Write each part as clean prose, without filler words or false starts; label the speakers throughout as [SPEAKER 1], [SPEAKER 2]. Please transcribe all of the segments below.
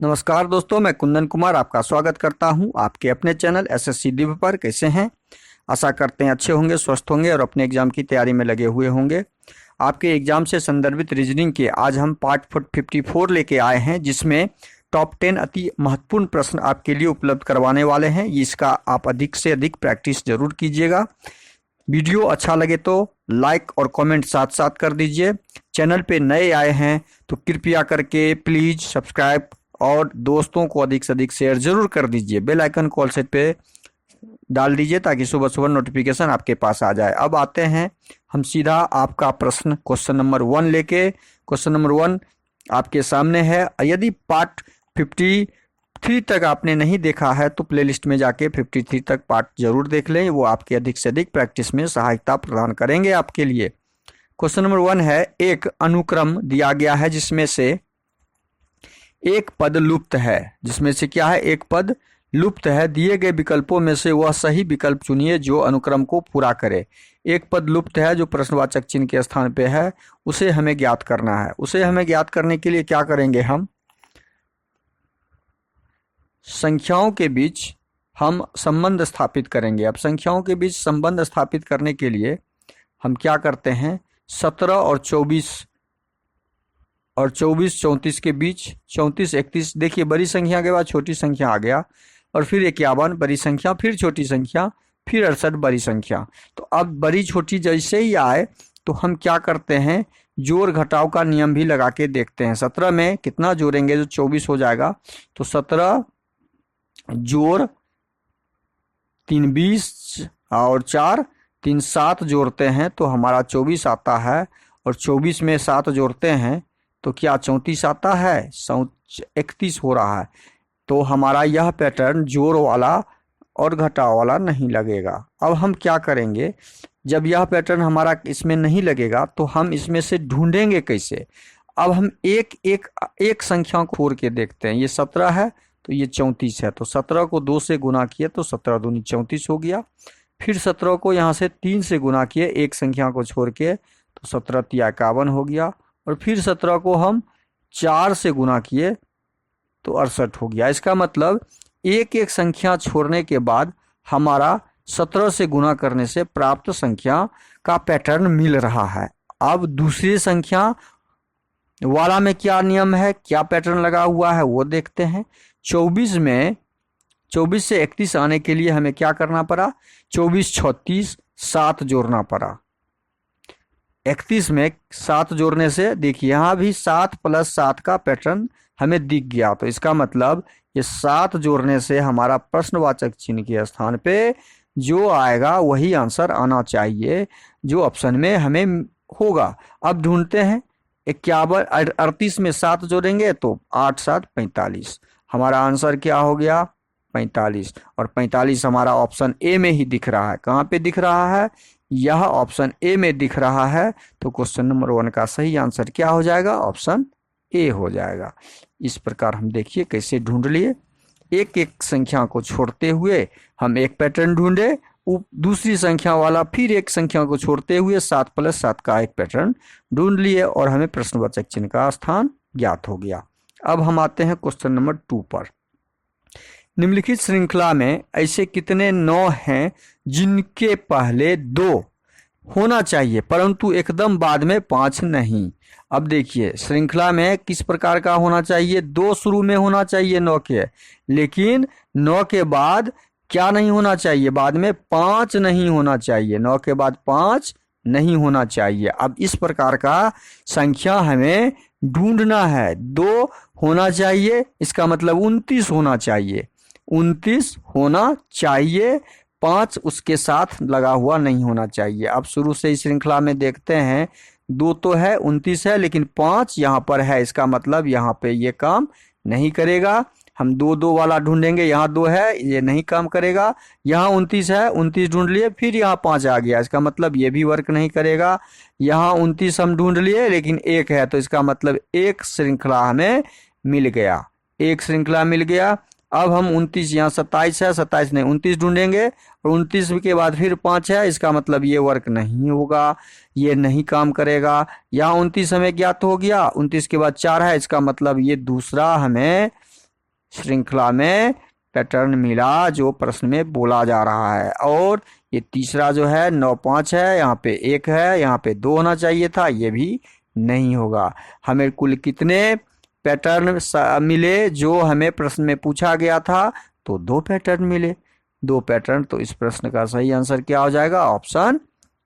[SPEAKER 1] नमस्कार दोस्तों, मैं कुंदन कुमार आपका स्वागत करता हूं आपके अपने चैनल एसएससी दिव्य पर। कैसे हैं? आशा करते हैं अच्छे होंगे, स्वस्थ होंगे और अपने एग्जाम की तैयारी में लगे हुए होंगे। आपके एग्जाम से संदर्भित रीजनिंग के आज हम पार्ट 54 लेके आए हैं, जिसमें टॉप 10 अति महत्वपूर्ण प्रश्न आपके लिए उपलब्ध करवाने वाले हैं। इसका आप अधिक से अधिक प्रैक्टिस जरूर कीजिएगा। वीडियो अच्छा लगे तो लाइक और कमेंट साथ साथ कर दीजिए। चैनल पे नए आए हैं तो कृपया करके प्लीज सब्सक्राइब और दोस्तों को अधिक से अधिक शेयर जरूर कर दीजिए। बेल आइकन कॉल सेट पे डाल दीजिए ताकि सुबह सुबह नोटिफिकेशन आपके पास आ जाए। अब आते हैं हम सीधा आपका प्रश्न क्वेश्चन नंबर 1 लेके। क्वेश्चन नंबर 1 आपके सामने है। यदि पार्ट 53 तक आपने नहीं देखा है तो प्लेलिस्ट में जाके 53 तक पार्ट जरूर देख लें, वो आपके अधिक से अधिक प्रैक्टिस में सहायता प्रदान करेंगे आपके लिए। क्वेश्चन नंबर 1 है, एक अनुक्रम दिया गया है जिसमें से एक पद लुप्त है। जिसमें से क्या है? एक पद लुप्त है। दिए गए विकल्पों में से वह सही विकल्प चुनिए जो अनुक्रम को पूरा करे। एक पद लुप्त है जो प्रश्नवाचक चिन्ह के स्थान पे है, उसे हमें ज्ञात करना है। उसे हमें ज्ञात करने के लिए क्या करेंगे? हम संख्याओं के बीच हम संबंध स्थापित करेंगे। अब संख्याओं के बीच संबंध स्थापित करने के लिए हम क्या करते हैं? 17 और 24 34 के बीच 34 31, देखिए बड़ी संख्या के बाद छोटी संख्या आ गया, और फिर 51 बड़ी संख्या, फिर छोटी संख्या, फिर 68 बड़ी संख्या। तो अब बड़ी छोटी जैसे ही आए तो हम क्या करते हैं? जोड़ घटाव का नियम भी लगा के देखते हैं। 17 में कितना जोड़ेंगे जो 24 हो जाएगा? तो 17 जोड़ 3 20 और 4 3 7 जोड़ते हैं तो हमारा 24 आता है, और 24 में 7 जोड़ते हैं तो क्या 34 आता है? 31 हो रहा है। तो हमारा यह पैटर्न जोड़ वाला और घटाव वाला नहीं लगेगा। अब हम क्या करेंगे? जब यह पैटर्न हमारा इसमें नहीं लगेगा तो हम इसमें से ढूंढेंगे कैसे? अब हम एक संख्या को छोड़ के देखते हैं। ये 17 है तो ये 34 है, तो 17 को 2 से गुना किए तो 17 दूनी 34 हो गया। फिर 17 को यहाँ से 3 से गुना किए एक संख्या को छोड़ के तो 17 तिया 51 हो गया, और फिर 17 को हम 4 से गुना किए तो 68 हो गया। इसका मतलब एक एक संख्या छोड़ने के बाद हमारा 17 से गुना करने से प्राप्त संख्या का पैटर्न मिल रहा है। अब दूसरी संख्या वाला में क्या नियम है, क्या पैटर्न लगा हुआ है वो देखते हैं। 24 से 31 आने के लिए हमें क्या करना पड़ा? 24 36 7 जोड़ना पड़ा। 31 में 7 जोड़ने से देखिए यहाँ भी 7 + 7 का पैटर्न हमें दिख गया। तो इसका मतलब ये 7 जोड़ने से हमारा प्रश्नवाचक चिन्ह के स्थान पे जो आएगा वही आंसर आना चाहिए जो ऑप्शन में हमें होगा। अब ढूंढते हैं। 38 में 7 जोड़ेंगे तो 8 7 45, हमारा आंसर क्या हो गया? 45। और 45 हमारा ऑप्शन ए में ही दिख रहा है। कहाँ पे दिख रहा है? यह ऑप्शन ए में दिख रहा है। तो क्वेश्चन नंबर 1 का सही आंसर क्या हो जाएगा? ऑप्शन ए हो जाएगा। इस प्रकार हम देखिए कैसे ढूंढ लिए। एक एक संख्या को छोड़ते हुए हम एक पैटर्न ढूंढे, दूसरी संख्या वाला फिर एक संख्या को छोड़ते हुए 7 + 7 का एक पैटर्न ढूंढ लिए, और हमें प्रश्नवाचक चिन्ह का स्थान ज्ञात हो गया। अब हम आते हैं क्वेश्चन नंबर 2 पर। निम्नलिखित श्रृंखला में ऐसे कितने 9 हैं जिनके पहले 2 होना चाहिए परंतु एकदम बाद में 5 नहीं? अब देखिए श्रृंखला में किस प्रकार का होना चाहिए? 2 शुरू में होना चाहिए 9 के, लेकिन 9 के बाद क्या नहीं होना चाहिए? बाद में 5 नहीं होना चाहिए। 9 के बाद 5 नहीं होना चाहिए। अब इस प्रकार का संख्या हमें ढूंढना है। 2 होना चाहिए, इसका मतलब 29 होना चाहिए। 29 होना चाहिए, 5 उसके साथ लगा हुआ नहीं होना चाहिए। अब शुरू से इस श्रृंखला में देखते हैं। 2 तो है, 29 है, लेकिन 5 यहाँ पर है। इसका मतलब यहाँ पे ये काम नहीं करेगा। हम 2 वाला ढूंढेंगे, यहाँ 2 है, ये नहीं काम करेगा। यहाँ 29 है, 29 ढूंढ लिए, फिर यहाँ 5 आ गया, इसका मतलब ये भी वर्क नहीं करेगा। यहाँ 29 हम ढूंढ लिए लेकिन 1 है, तो इसका मतलब एक श्रृंखला हमें मिल गया, एक श्रृंखला मिल गया। अब हम 29, यहाँ 27 है, 27 नहीं 29 ढूंढेंगे, और 29 के बाद फिर 5 है, इसका मतलब ये वर्क नहीं होगा, ये नहीं काम करेगा। यहाँ 29 हमें ज्ञात हो गया, 29 के बाद 4 है, इसका मतलब ये दूसरा हमें श्रृंखला में पैटर्न मिला जो प्रश्न में बोला जा रहा है। और ये तीसरा जो है 9 5 है, यहाँ पे 1 है, यहाँ पे 2 होना चाहिए था, ये भी नहीं होगा। हमें कुल कितने पैटर्न मिले जो हमें प्रश्न में पूछा गया था? तो 2 पैटर्न मिले, 2 पैटर्न। तो इस प्रश्न का सही आंसर क्या हो जाएगा? ऑप्शन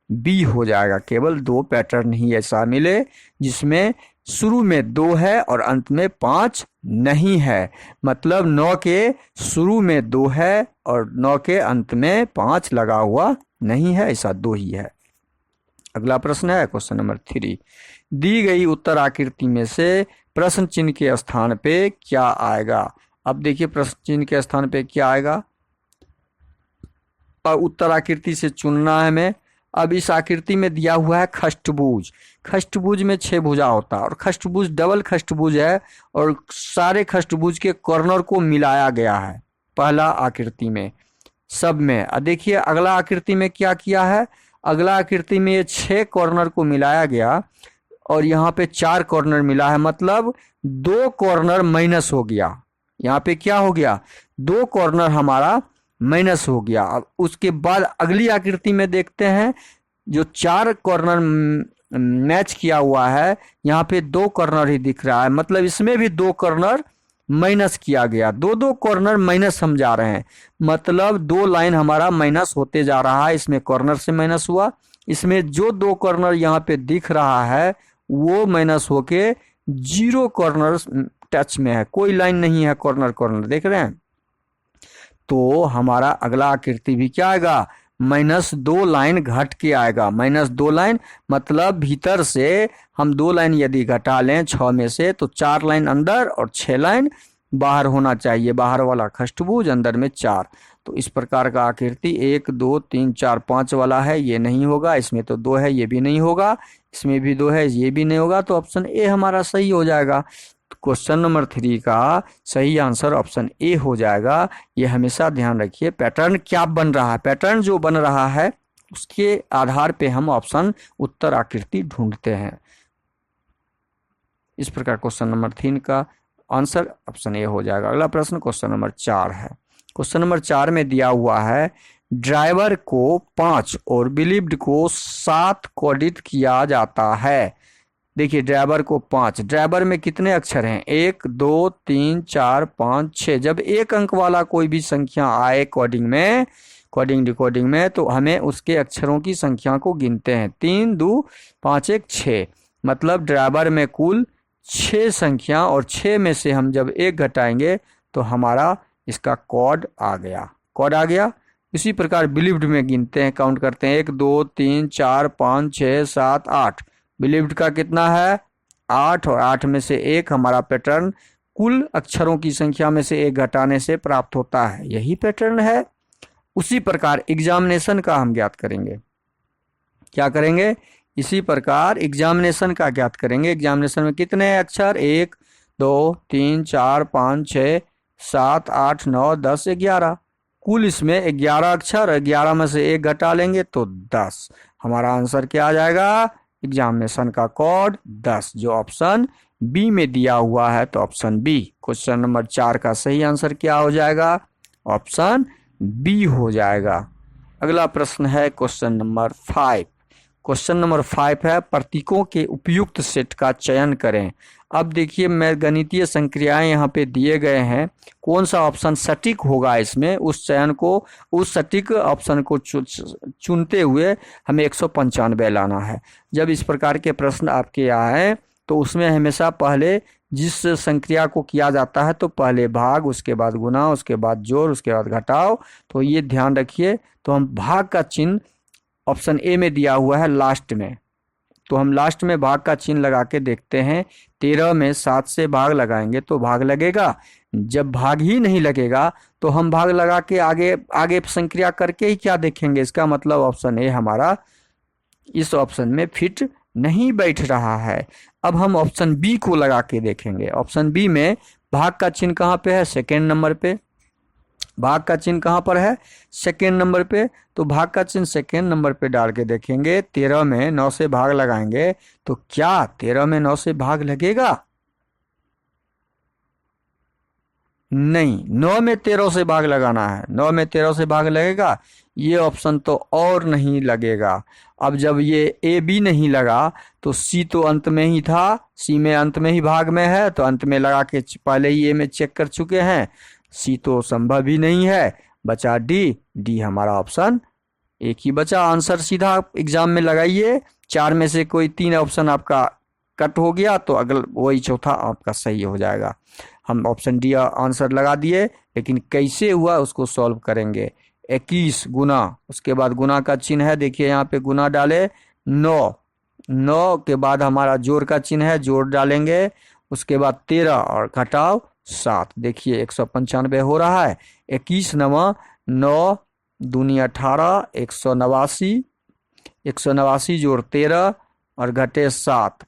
[SPEAKER 1] बी हो जाएगा। केवल 2 पैटर्न ही ऐसा मिले जिसमें शुरू में 2 है और अंत में 5 नहीं है। मतलब 9 के शुरू में 2 है और 9 के अंत में 5 लगा हुआ नहीं है, ऐसा 2 ही है। अगला प्रश्न है क्वेश्चन नंबर 3। दी गई उत्तर आकृति में से प्रश्न चिन्ह के स्थान पे क्या आएगा? अब देखिए प्रश्न चिन्ह के स्थान पे क्या आएगा, और उत्तर आकृति से चुनना है हमें। अब इस आकृति में दिया हुआ है खष्टभुज। खष्टभुज में 6 भुजा होता है और खष्टभुज डबल खष्टभुज है और सारे खष्टभुज के कॉर्नर को मिलाया गया है पहला आकृति में सब में। अब देखिए अगला आकृति में क्या किया है, अगला आकृति में ये 6 कॉर्नर को मिलाया गया और यहाँ पे 4 कॉर्नर मिला है, मतलब 2 कॉर्नर माइनस हो गया। यहाँ पे क्या हो गया? 2 कॉर्नर हमारा माइनस हो गया। अब उसके बाद अगली आकृति में देखते हैं, जो 4 कॉर्नर मैच किया हुआ है, यहाँ पे 2 कॉर्नर ही दिख रहा है, मतलब इसमें भी 2 कॉर्नर माइनस किया गया। 2 कॉर्नर माइनस हम जा रहे हैं, मतलब 2 लाइन हमारा माइनस होते जा रहा है। इसमें कॉर्नर से माइनस हुआ, इसमें जो 2 कॉर्नर यहाँ पे दिख रहा है वो माइनस होके 0 कॉर्नर टच में है, कोई लाइन नहीं है कॉर्नर कॉर्नर, देख रहे हैं। तो हमारा अगला आकृति भी क्या आएगा? -2 लाइन घट के आएगा। -2 लाइन मतलब भीतर से हम 2 लाइन यदि घटा लें 6 में से तो 4 लाइन अंदर और 6 लाइन बाहर होना चाहिए। बाहर वाला खष्टभुज, अंदर में 4। तो इस प्रकार का आकृति 1 2 3 4 5 वाला है, ये नहीं होगा। इसमें तो 2 है, ये भी नहीं होगा। इसमें भी 2 है, ये भी नहीं होगा। तो ऑप्शन ए हमारा सही हो जाएगा। क्वेश्चन नंबर 3 का सही आंसर ऑप्शन ए हो जाएगा। ये हमेशा ध्यान रखिए, पैटर्न क्या बन रहा है, पैटर्न जो बन रहा है उसके आधार पे हम ऑप्शन उत्तर आकृति ढूंढते हैं। इस प्रकार क्वेश्चन नंबर 3 का आंसर ऑप्शन ए हो जाएगा। अगला प्रश्न क्वेश्चन नंबर 4 है। क्वेश्चन नंबर 4 में दिया हुआ है ड्राइवर को 5 और बिलीव्ड को 7 कोडित किया जाता है। देखिए ड्राइवर को 5, ड्राइवर में कितने अक्षर हैं? 1 2 3 4 5 6। जब 1 अंक वाला कोई भी संख्या आए कोडिंग में, कोडिंग डिकोडिंग में, तो हमें उसके अक्षरों की संख्या को गिनते हैं। 3 2 5 1 6, मतलब ड्राइवर में कुल 6 संख्या और 6 में से हम जब 1 घटाएंगे तो हमारा इसका कोड आ गया, कोड आ गया। इसी प्रकार बिलीव्ड में गिनते हैं, काउंट करते हैं 1 2 3 4 5 6 7 8। बिलीव्ड का कितना है? 8, और 8 में से 1 हमारा पैटर्न कुल अक्षरों की संख्या में से 1 घटाने से प्राप्त होता है, यही पैटर्न है। उसी प्रकार एग्जामिनेशन का हम ज्ञात करेंगे। क्या करेंगे? इसी प्रकार एग्जामिनेशन का ज्ञात करेंगे। एग्जामिनेशन में कितने अक्षर? 1 2 3 4 5 6 7 8 9 10 11। कुल इसमें 11 अक्षर, 11 में से 1 घटा लेंगे तो 10। हमारा आंसर क्या आ जाएगा? एग्जामिनेशन का कोड 10, जो ऑप्शन बी में दिया हुआ है। तो ऑप्शन बी, क्वेश्चन नंबर 4 का सही आंसर क्या हो जाएगा? ऑप्शन बी हो जाएगा। अगला प्रश्न है क्वेश्चन नंबर 5। क्वेश्चन नंबर 5 है प्रतीकों के उपयुक्त सेट का चयन करें। अब देखिए मैं गणितीय संक्रियाएं यहाँ पे दिए गए हैं, कौन सा ऑप्शन सटीक होगा इसमें, उस चयन को, उस सटीक ऑप्शन को चुनते हुए हमें 195 लाना है। जब इस प्रकार के प्रश्न आपके आए तो उसमें हमेशा पहले जिस संक्रिया को किया जाता है तो पहले भाग, उसके बाद गुना, उसके बाद जोड़, उसके बाद घटाव। तो ये ध्यान रखिए। तो हम भाग का चिन्ह ऑप्शन ए में दिया हुआ है लास्ट में, तो हम लास्ट में भाग का चिन्ह लगा के देखते हैं। 13 में 7 से भाग लगाएंगे तो भाग लगेगा। जब भाग ही नहीं लगेगा तो हम भाग लगा के आगे आगे संक्रिया करके ही क्या देखेंगे? इसका मतलब ऑप्शन ए हमारा इस ऑप्शन में फिट नहीं बैठ रहा है। अब हम ऑप्शन बी को लगा के देखेंगे। ऑप्शन बी में भाग का चिन्ह कहाँ पे है? सेकेंड नंबर पे। भाग का चिन्ह कहाँ पर है? सेकेंड नंबर पे। तो भाग का चिन्ह सेकेंड नंबर पे डाल के देखेंगे। 13 में 9 से भाग लगाएंगे तो क्या 13 में 9 से भाग लगेगा? नहीं, 9 में 13 से भाग लगाना है, 9 में 13 से भाग लगेगा, ये ऑप्शन तो और नहीं लगेगा। अब जब ये ए बी नहीं लगा तो सी तो अंत में ही था, सी में अंत में ही भाग में है, तो अंत में लगा के पहले ही ए में चेक कर चुके हैं, सी तो संभव ही नहीं है, बचा डी। डी हमारा ऑप्शन एक ही बचा। आंसर सीधा एग्जाम में लगाइए, 4 में से कोई 3 ऑप्शन आपका कट हो गया तो अगल वही चौथा आपका सही हो जाएगा। हम ऑप्शन डी आंसर लगा दिए, लेकिन कैसे हुआ उसको सॉल्व करेंगे। 21 गुना, उसके बाद गुना का चिन्ह है, देखिए यहाँ पे गुना डाले, 9 के बाद हमारा जोड़ का चिन्ह है, जोड़ डालेंगे, उसके बाद 13 और घटाव 7, देखिए 195 हो रहा है। 21 नवा 9 दूनी 18, 189, 189 जोड़ 13 और घटे 7,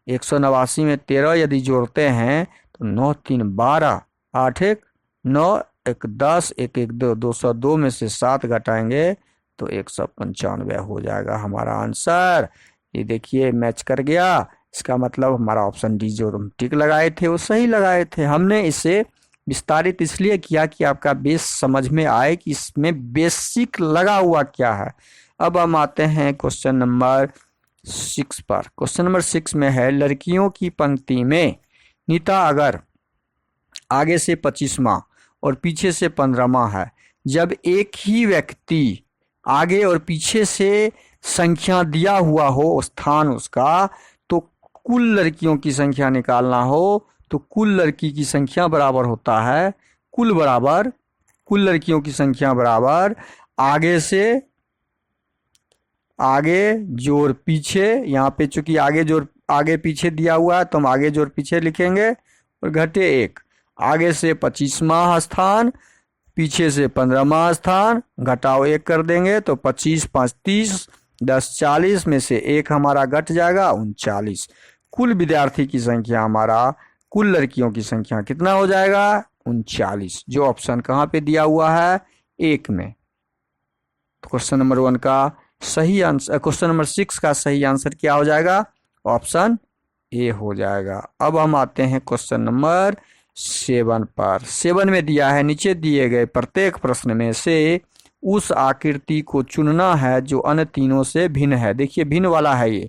[SPEAKER 1] 189 में 13 यदि जोड़ते हैं तो 9 3 12, 8 1 9, 1 10, 1 1 2, 202 में से 7 घटाएंगे तो 195 हो जाएगा हमारा आंसर। ये देखिए मैच कर गया, इसका मतलब हमारा ऑप्शन डी जो हम टिक लगाए थे वो सही लगाए थे। हमने इसे विस्तारित इसलिए किया कि आपका बेस समझ में आए कि इसमें बेसिक लगा हुआ क्या है। अब हम आते हैं क्वेश्चन नंबर 6 पर। क्वेश्चन नंबर 6 में है, लड़कियों की पंक्ति में नीता अगर आगे से 25वां और पीछे से 15वां है, जब एक ही व्यक्ति आगे और पीछे से संख्या दिया हुआ हो स्थान उसका, तो कुल लड़कियों की संख्या निकालना हो तो कुल लड़की की संख्या बराबर होता है, कुल बराबर कुल लड़कियों की संख्या बराबर आगे से आगे जोड़ पीछे। यहाँ पे चूंकि आगे जोड़ आगे पीछे दिया हुआ है तो हम आगे जोड़ पीछे लिखेंगे, और घटे 1, आगे से 25वां स्थान, पीछे से 15वां स्थान, घटाओ 1 कर देंगे तो 25 5 30, 10 40 में से 1 हमारा घट जाएगा 39। कुल विद्यार्थी की संख्या हमारा, कुल लड़कियों की संख्या कितना हो जाएगा 39, जो ऑप्शन कहाँ पे दिया हुआ है 1 में। तो क्वेश्चन नंबर 1 का सही आंसर, क्वेश्चन नंबर 6 का सही आंसर क्या हो जाएगा, ऑप्शन ए हो जाएगा। अब हम आते हैं क्वेश्चन नंबर 7 पर। 7 में दिया है, नीचे दिए गए प्रत्येक प्रश्न में से उस आकृति को चुनना है जो अन्य तीनों से भिन्न है। देखिए भिन्न वाला है ये,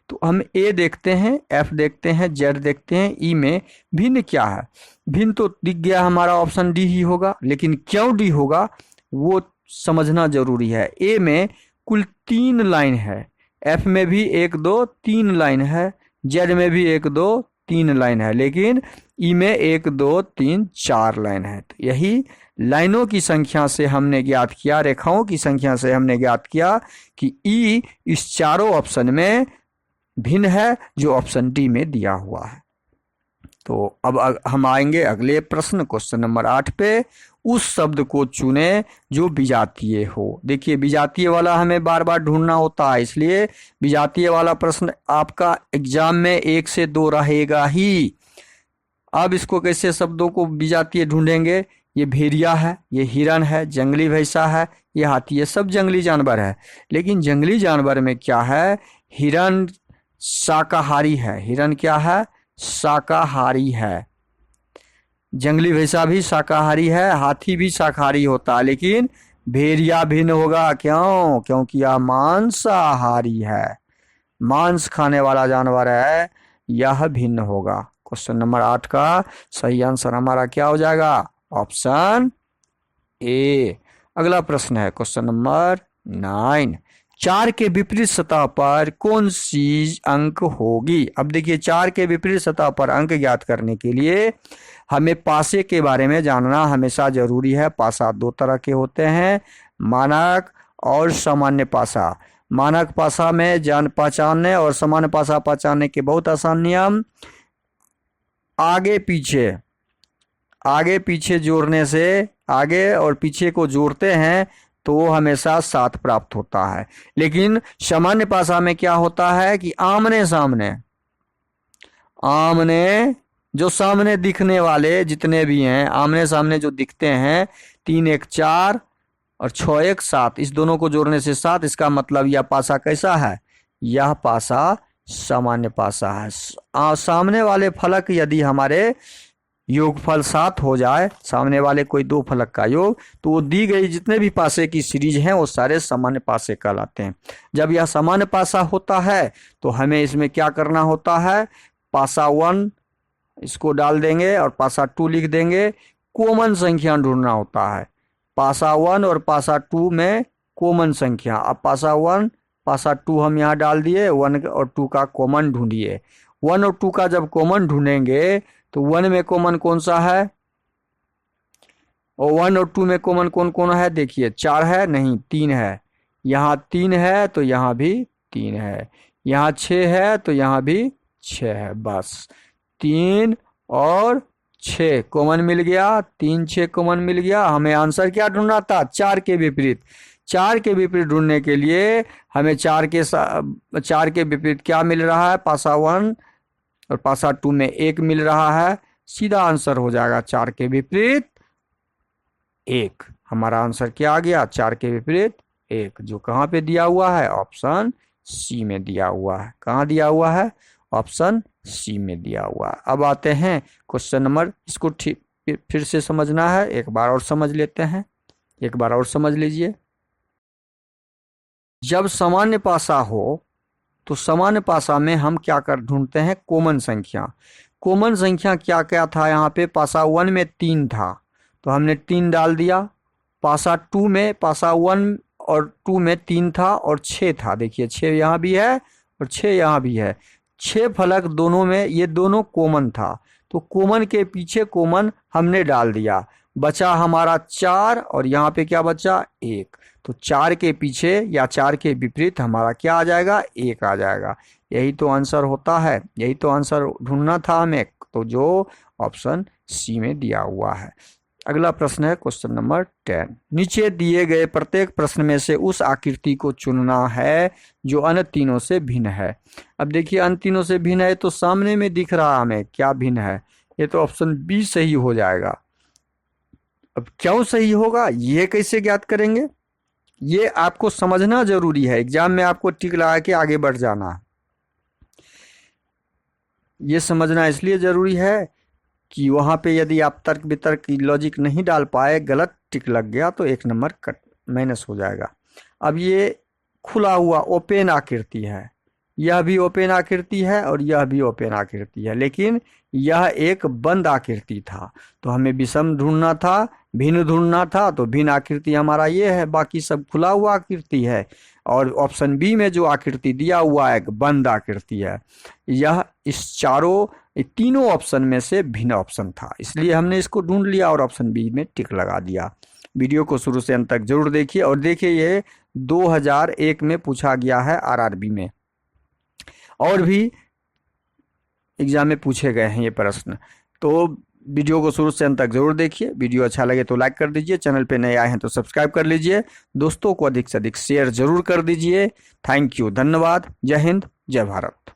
[SPEAKER 1] तो हम ए देखते हैं, एफ देखते हैं, जेड देखते हैं, ई में भिन्न क्या है। भिन्न तो दिख गया हमारा ऑप्शन डी ही होगा, लेकिन क्यों डी होगा वो समझना जरूरी है। ए में कुल 3 लाइन है, एफ में भी 1 2 3 लाइन है, जेड में भी 1 2 3 लाइन है, लेकिन ई में 1 2 3 4 लाइन है। तो यही लाइनों की संख्या से हमने ज्ञात किया, रेखाओं की संख्या से हमने ज्ञात किया कि ई इस चारों ऑप्शन में भिन्न है जो ऑप्शन डी में दिया हुआ है। तो अब हम आएंगे अगले प्रश्न, क्वेश्चन नंबर 8 पे। उस शब्द को चुने जो विजातीय हो। देखिए विजातीय वाला हमें बार बार ढूंढना होता है, इसलिए विजातीय वाला प्रश्न आपका एग्जाम में 1 से 2 रहेगा ही। अब इसको कैसे शब्दों को विजातीय ढूंढेंगे, ये भेड़िया है, ये हिरन है, जंगली भैंसा है, ये हाथी, ये सब जंगली जानवर है। लेकिन जंगली जानवर में क्या है, हिरन शाकाहारी है, हिरन क्या है शाकाहारी है, जंगली भैंसा भी शाकाहारी है, हाथी भी शाकाहारी होता है, लेकिन भेड़िया भिन्न होगा। क्यों? क्योंकि यह मांसाहारी है, मांस खाने वाला जानवर है, यह भिन्न होगा। क्वेश्चन नंबर 8 का सही आंसर हमारा क्या हो जाएगा, ऑप्शन ए। अगला प्रश्न है क्वेश्चन नंबर 9। 4 के विपरीत सतह पर कौन सी अंक होगी। अब देखिए 4 के विपरीत सतह पर अंक ज्ञात करने के लिए हमें पासे के बारे में जानना हमेशा जरूरी है। पासा 2 तरह के होते हैं, मानक और सामान्य पासा। मानक पासा में जान पहचानने और सामान्य पासा पहचानने के बहुत आसान नियम। आगे पीछे जोड़ने से, आगे और पीछे को जोड़ते हैं तो वो हमेशा 7 प्राप्त होता है। लेकिन सामान्य पासा में क्या होता है कि आमने सामने जो सामने दिखने वाले जितने भी हैं, आमने सामने जो दिखते हैं, 3 1 4 और 6 1 7, इस दोनों को जोड़ने से 7। इसका मतलब यह पासा कैसा है, यह पासा सामान्य पासा है। सामने वाले फलक यदि हमारे योगफल 7 हो जाए, सामने वाले कोई दो फलक का योग, तो वो दी गई जितने भी पासे की सीरीज हैं वो सारे सामान्य पासे कहलाते हैं। जब यह सामान्य पासा होता है तो हमें इसमें क्या करना होता है, पासा 1 इसको डाल देंगे और पासा 2 लिख देंगे, कॉमन संख्या ढूंढना होता है। पासा 1 और पासा 2 में कॉमन संख्या, अब पासा 1 पासा 2 हम यहाँ डाल दिए, 1 और 2 का कॉमन ढूंढिए। 1 और 2 का जब कॉमन ढूंढेंगे तो 1 में कॉमन कौन सा है, और 1 और 2 में कॉमन कौन कौन है, देखिए 4 है, नहीं 3 है, यहाँ 3 है तो यहाँ भी 3 है, यहाँ 6 है तो यहाँ भी 6 है, बस 3 और 6 कॉमन मिल गया, 3 6 कॉमन मिल गया। हमें आंसर क्या ढूंढना था, 4 के विपरीत। 4 के विपरीत ढूंढने के लिए हमें 4 के विपरीत क्या मिल रहा है, पासा 1 और पासा 2 में 1 मिल रहा है, सीधा आंसर हो जाएगा 4 के विपरीत 1। हमारा आंसर क्या आ गया, 4 के विपरीत 1, जो कहाँ पे दिया हुआ है, ऑप्शन सी में दिया हुआ है। कहाँ दिया हुआ है, ऑप्शन सी में दिया हुआ है। अब आते हैं क्वेश्चन नंबर, इसको फिर से समझना है, एक बार और समझ लेते हैं, एक बार और समझ लीजिए। जब सामान्य पासा हो तो सामान्य पासा में हम क्या कर ढूंढते हैं, कॉमन संख्या। कॉमन संख्या क्या क्या था, यहाँ पे पासा 1 में 3 था तो हमने 3 डाल दिया। पासा 2 में, पासा 1 और 2 में 3 था और 6 था, देखिए 6 यहाँ भी है और 6 यहाँ भी है, 6 फलक दोनों में, ये दोनों कॉमन था तो कॉमन के पीछे कॉमन हमने डाल दिया, बचा हमारा 4 और यहाँ पे क्या बचा, 1। तो 4 के पीछे या 4 के विपरीत हमारा क्या आ जाएगा, 1 आ जाएगा। यही तो आंसर होता है, यही तो आंसर ढूंढना था हमें, तो जो ऑप्शन सी में दिया हुआ है। अगला प्रश्न है क्वेश्चन नंबर 10। नीचे दिए गए प्रत्येक प्रश्न में से उस आकृति को चुनना है जो अन्य तीनों से भिन्न है। अब देखिए अन्य तीनों से भिन्न है तो सामने में दिख रहा है हमें क्या भिन्न है, ये तो ऑप्शन बी सही हो जाएगा। अब क्यों सही होगा, ये कैसे ज्ञात करेंगे, ये आपको समझना जरूरी है, एग्जाम में आपको टिक लगा के आगे बढ़ जाना है। ये समझना इसलिए जरूरी है कि वहाँ पे यदि आप तर्क वितर्क की लॉजिक नहीं डाल पाए, गलत टिक लग गया तो 1 नंबर कट माइनस हो जाएगा। अब ये खुला हुआ ओपन आकृति है, यह भी ओपन आकृति है और यह भी ओपन आकृति है, लेकिन यह एक बंद आकृति था तो हमें विषम ढूंढना था, भिन्न ढूंढना था, तो भिन्न आकृति हमारा ये है, बाकी सब खुला हुआ आकृति है। और ऑप्शन बी में जो आकृति दिया हुआ है एक बंद आकृति है, यह इस तीनों ऑप्शन में से भिन्न ऑप्शन था, इसलिए हमने इसको ढूंढ लिया और ऑप्शन बी में टिक लगा दिया। वीडियो को शुरू से अंत तक जरूर देखिए और देखिए ये 2001 में पूछा गया है आरआरबी में, और भी एग्जाम में पूछे गए हैं ये प्रश्न, तो वीडियो को शुरू से अंत तक जरूर देखिए। वीडियो अच्छा लगे तो लाइक कर दीजिए, चैनल पे नए आए हैं तो सब्सक्राइब कर लीजिए, दोस्तों को अधिक से अधिक शेयर जरूर कर दीजिए। थैंक यू, धन्यवाद, जय हिंद, जय भारत।